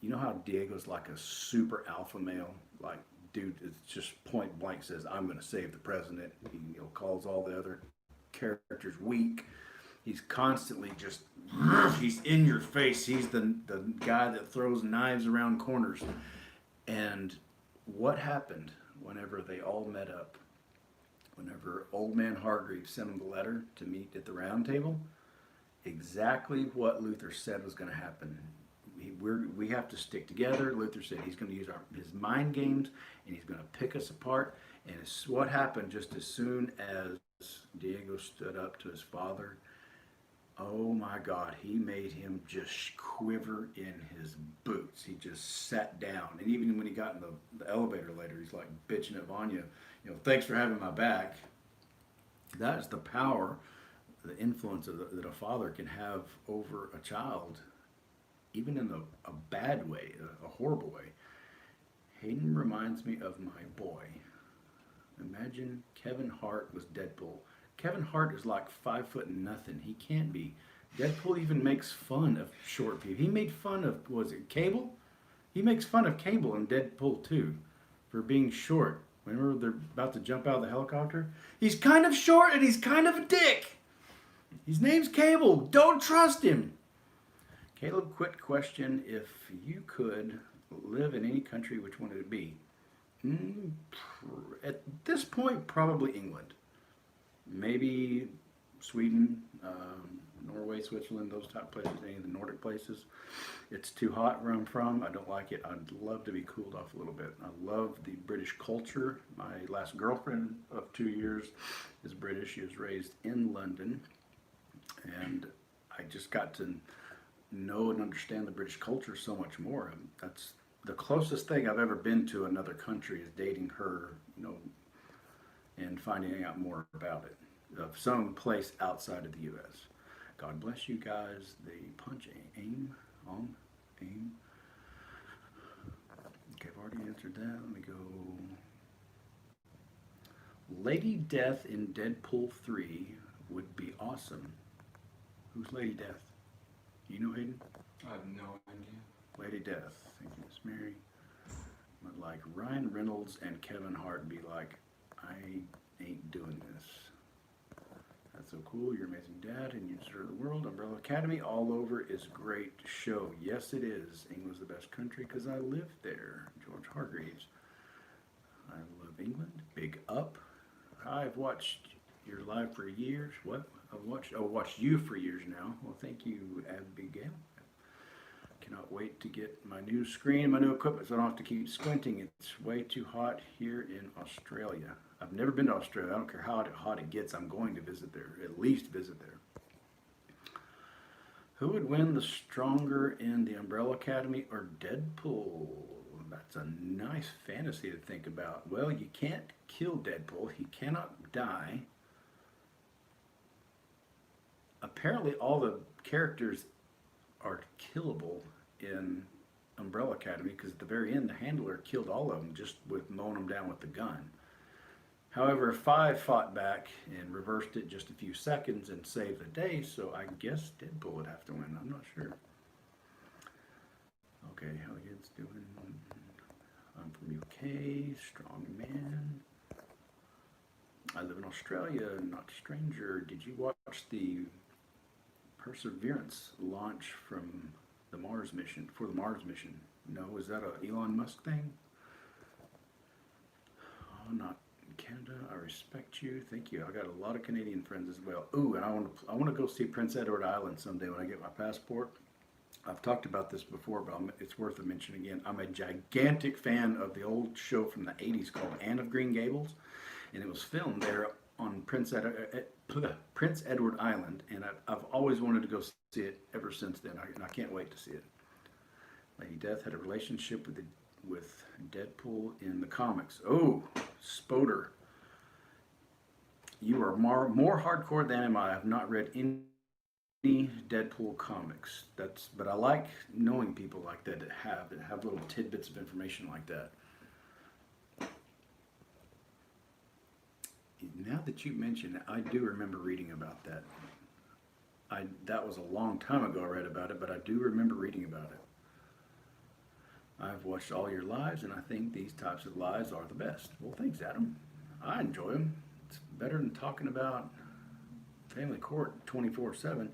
You know how Diego's like a super alpha male? Like, dude, it's just point blank says, I'm going to save the president. He calls all the other characters weak. He's constantly just, he's in your face. He's the guy that throws knives around corners. And what happened whenever they all met up? Whenever Old Man Hargreaves sent him the letter to meet at the round table, exactly what Luther said was going to happen. We have to stick together. Luther said he's going to use his mind games and he's going to pick us apart. And it's what happened just as soon as Diego stood up to his father. Oh my God, he made him just quiver in his boots. He just sat down. And even when he got in the elevator later, he's like bitching at Vanya, thanks for having my back. That's the power, the influence that a father can have over a child, even in a bad way, a horrible way. Hayden reminds me of my boy. Imagine Kevin Hart was Deadpool. Kevin Hart is like 5 foot nothing. He can't be. Deadpool even makes fun of short people. He made fun of, was it Cable? He makes fun of Cable in Deadpool 2 for being short. Whenever they're about to jump out of the helicopter, he's kind of short and he's kind of a dick. His name's Cable. Don't trust him. Caleb, quick question. If you could live in any country, which one would it be? At this point, probably England. Maybe Sweden, Norway, Switzerland, those type places, any of the Nordic places. It's too hot where I'm from. I don't like it. I'd love to be cooled off a little bit. I love the British culture. My last girlfriend of 2 years is British. She was raised in London. And I just got to know and understand the British culture so much more. That's the closest thing I've ever been to another country is dating her, and finding out more about it, of some place outside of the U.S. God bless you guys. The punch aim on aim. Okay, I've already answered that. Let me go. Lady Death in Deadpool 3 would be awesome. Who's Lady Death? You know, Hayden? I have no idea. Lady Death. Thank you, Miss Mary. But like Ryan Reynolds and Kevin Hart be like, I ain't doing this. That's so cool. You're an amazing dad and you deserve the world. Umbrella Academy all over is great show. Yes, it is. England's the best country because I live there. George Hargreaves. I love England. Big up. I've watched your live for years. What? I've watched you for years now. Well, thank you, Abigail. Cannot wait to get my new screen, my new equipment, so I don't have to keep squinting. It's way too hot here in Australia. I've never been to Australia. I don't care how hot it gets. I'm going to visit there, at least visit there. Who would win the stronger in the Umbrella Academy or Deadpool? That's a nice fantasy to think about. Well, you can't kill Deadpool. He cannot die. Apparently, all the characters are killable in Umbrella Academy because at the very end, the handler killed all of them just with mowing them down with the gun. However, 5 fought back and reversed it just a few seconds and saved the day, so I guess Deadpool would have to win. I'm not sure. Okay, how you guys doing? I'm from UK, strong man. I live in Australia, not a stranger. Did you watch the Perseverance launch from the Mars mission, for the Mars mission? No, is that a Elon Musk thing? Oh, not in Canada. I respect you. Thank you. I got a lot of Canadian friends as well. Ooh, and I want to go see Prince Edward Island someday when I get my passport. I've talked about this before, but it's worth a mention again. I'm a gigantic fan of the old show from the 80s called Anne of Green Gables, and it was filmed there on Prince Edward Island, and I've always wanted to go see it ever since then, and I can't wait to see it. Lady Death had a relationship with Deadpool in the comics. Oh, Spoder. You are more hardcore than am I. I've not read any Deadpool comics. But I like knowing people like that that have little tidbits of information like that. Now that you mention it, I do remember reading about that. That was a long time ago I read about it, but I do remember reading about it. I've watched all your lives, and I think these types of lives are the best. Well, thanks, Adam. I enjoy them. It's better than talking about family court 24/7.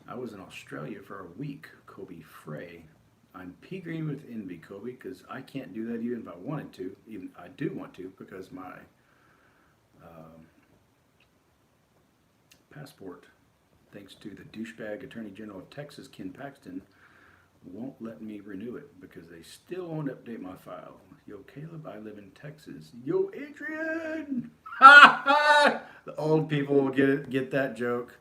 I was in Australia for a week, Kobe Frey. I'm pea-green with envy, Kobe, because I can't do that even if I wanted to. Even I do want to, because my passport, thanks to the douchebag Attorney General of Texas, Ken Paxton, won't let me renew it because they still won't update my file. Yo, Caleb, I live in Texas. Yo, Adrian! The old people will get that joke.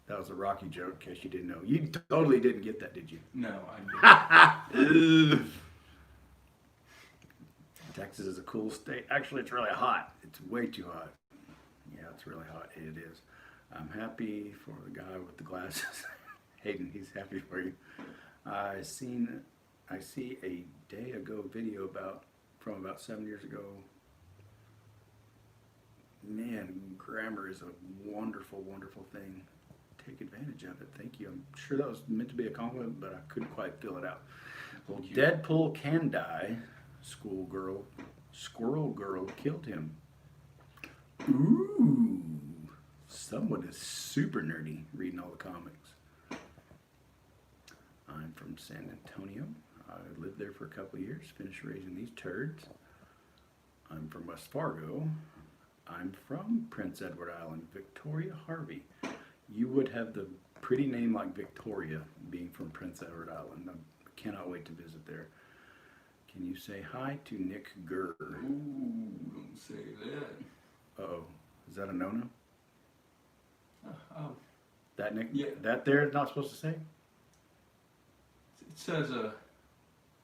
That was a Rocky joke, in case you didn't know. You totally didn't get that, did you? No, I didn't. Texas is a cool state. Actually, it's really hot. It's way too hot. Yeah, it's really hot. It is. I'm happy for the guy with the glasses. Hayden, he's happy for you. I see a day ago video from about 7 years ago. Man, grammar is a wonderful, wonderful thing. Take advantage of it. Thank you. I'm sure that was meant to be a compliment, but I couldn't quite fill it out. Well, Deadpool can die. Squirrel Girl killed him. Ooh. Someone is super nerdy reading all the comics. I'm from San Antonio. I lived there for a couple of years, finished raising these turds. I'm from West Fargo. I'm from Prince Edward Island, Victoria Harvey. You would have the pretty name like Victoria being from Prince Edward Island. I cannot wait to visit there. Can you say hi to Nick Gurr? Ooh, don't say that. Uh-oh. Is that a no-no? Oh. That Nick? Yeah. That there not supposed to say? It says a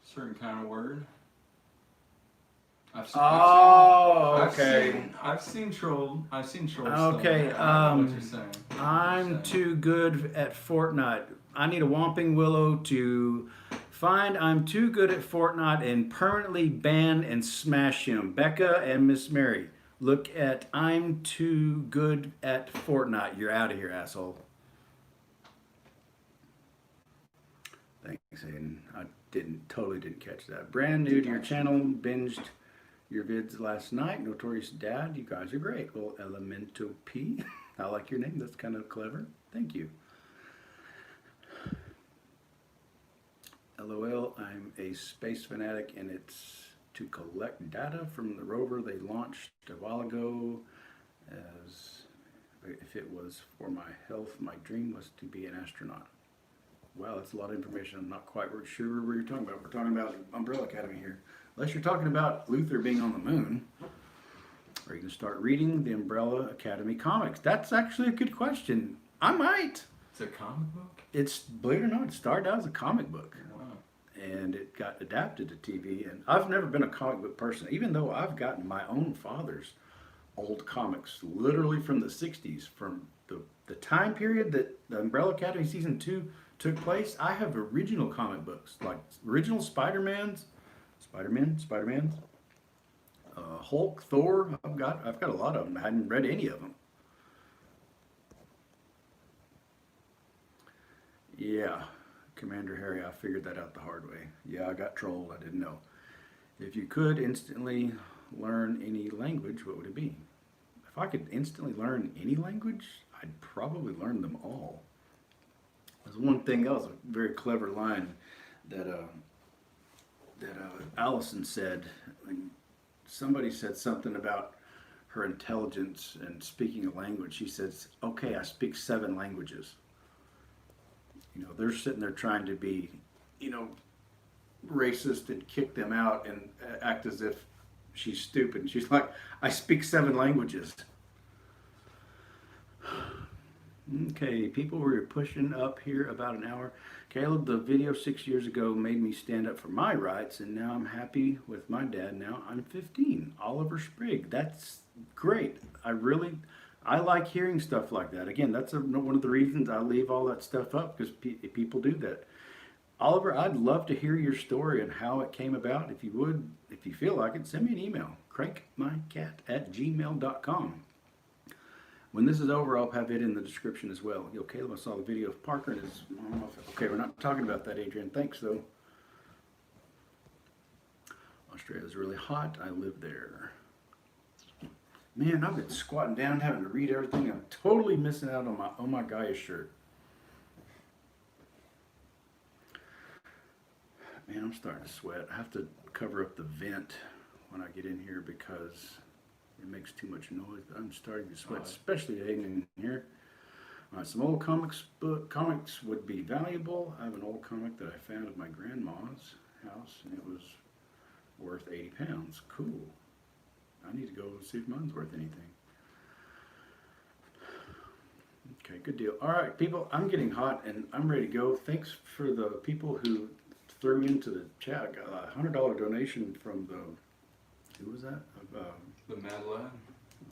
certain kind of word. Okay. I've seen troll. Okay. Stuff. I don't know what you're saying. I'm too good at Fortnite. I need a Whomping Willow to find I'm too good at Fortnite and permanently ban and smash him. Becca and Miss Mary. Look at I'm too good at Fortnite. You're out of here, asshole. Thanks, Hayden. I totally didn't catch that. Brand new to your channel, binged your vids last night. Notorious Dad, you guys are great. Well, Elemento P, I like your name. That's kind of clever. Thank you. LOL, I'm a space fanatic, and it's to collect data from the rover they launched a while ago. As if it was for my health, my dream was to be an astronaut. Wow, that's a lot of information. I'm not quite sure what you're talking about. We're talking about Umbrella Academy here. Unless you're talking about Luther being on the moon, or you can start reading the Umbrella Academy comics. That's actually a good question. I might. It's a comic book? It's, believe it or not, it started out as a comic book. Wow. And it got adapted to TV. And I've never been a comic book person, even though I've gotten my own father's old comics, literally from the 60s, from the time period that the Umbrella Academy Season 2 took place. I have original comic books, like original Spider-Mans, Hulk, Thor. I've got a lot of them. I hadn't read any of them. Yeah, Commander Harry, I figured that out the hard way. Yeah, I got trolled. I didn't know. If you could instantly learn any language, what would it be? If I could instantly learn any language, I'd probably learn them all. There's one thing else, a very clever line that Allison said. When somebody said something about her intelligence and speaking a language, she says, "Okay, I speak 7 languages." You know, they're sitting there trying to be, racist and kick them out and act as if she's stupid. And she's like, "I speak 7 languages." Okay, people were pushing up here about an hour. Caleb, the video 6 years ago made me stand up for my rights, and now I'm happy with my dad. Now I'm 15. Oliver Sprigg. That's great. I I like hearing stuff like that. Again, that's one of the reasons I leave all that stuff up, because people do that. Oliver, I'd love to hear your story and how it came about. If you would, if you feel like it, send me an email, crankmycat@gmail.com. When this is over, I'll have it in the description as well. Yo, Caleb, I saw the video of Parker and his mom. Okay, we're not talking about that, Adrian. Thanks, though. Australia's really hot. I live there. Man, I've been squatting down, having to read everything. I'm totally missing out on my Oh My Gaia shirt. Man, I'm starting to sweat. I have to cover up the vent when I get in here because it makes too much noise. But I'm starting to sweat, especially Hayden in here. All right, some old comics would be valuable. I have an old comic that I found at my grandma's house, and it was worth 80 pounds. Cool. I need to go see if mine's worth anything. Okay, good deal. All right, people, I'm getting hot and I'm ready to go. Thanks for the people who threw into the chat. I got a $100 donation from the, who was that? The Mad Lad.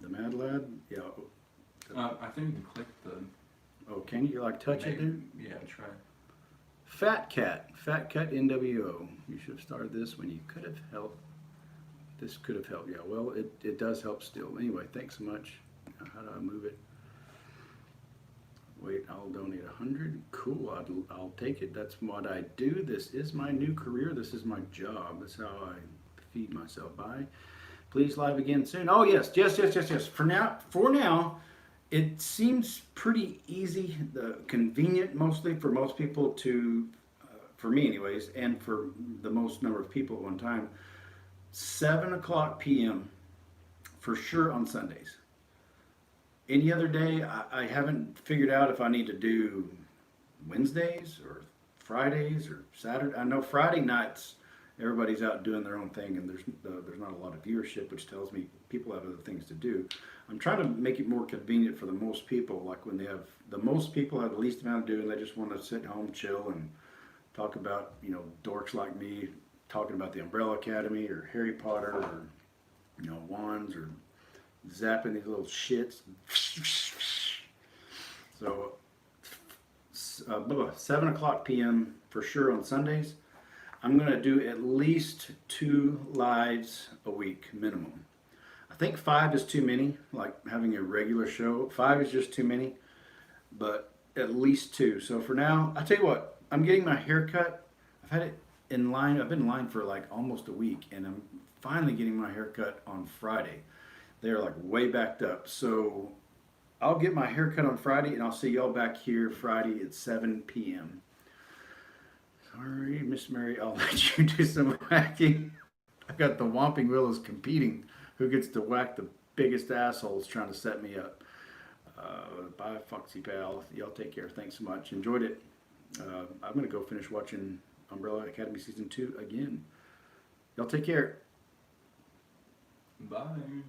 The Mad Lad? Yeah. I think you can click the. Oh, can you like touch it, dude? Yeah, try. Fat Cat NWO. You should have started this when you could have helped. This could have helped. Yeah, well, it does help still. Anyway, thanks so much. How do I move it? Wait, I'll donate 100. Cool, I'll take it. That's what I do. This is my new career. This is my job. That's how I feed myself. Bye. Please live again soon. Oh yes. For now, it seems pretty easy, convenient mostly for most people to, for me anyways, and for the most number of people at one time. 7 o'clock p.m. for sure on Sundays. Any other day, I haven't figured out if I need to do Wednesdays or Fridays or Saturday. I know Friday nights everybody's out doing their own thing, and there's not a lot of viewership, which tells me people have other things to do. I'm trying to make it more convenient for the most people. Like when they have the most people have the least amount to do, and they just want to sit home, chill, and talk about dorks like me talking about the Umbrella Academy or Harry Potter or wands or zapping these little shits. So 7 o'clock p.m. for sure on Sundays. I'm going to do at least 2 lives a week minimum. I think 5 is too many, like having a regular show. 5 is just too many, but at least 2. So for now, I tell you what, I'm getting my hair cut. I've had it in line. I've been in line for like almost a week, and I'm finally getting my hair cut on Friday. They're like way backed up. So I'll get my hair cut on Friday, and I'll see y'all back here Friday at 7 p.m. Sorry, Miss Mary, I'll let you do some whacking. I've got the Whomping Willows competing. Who gets to whack the biggest assholes trying to set me up? Bye, Foxy Pal. Y'all take care. Thanks so much. Enjoyed it. I'm going to go finish watching Umbrella Academy Season 2 again. Y'all take care. Bye.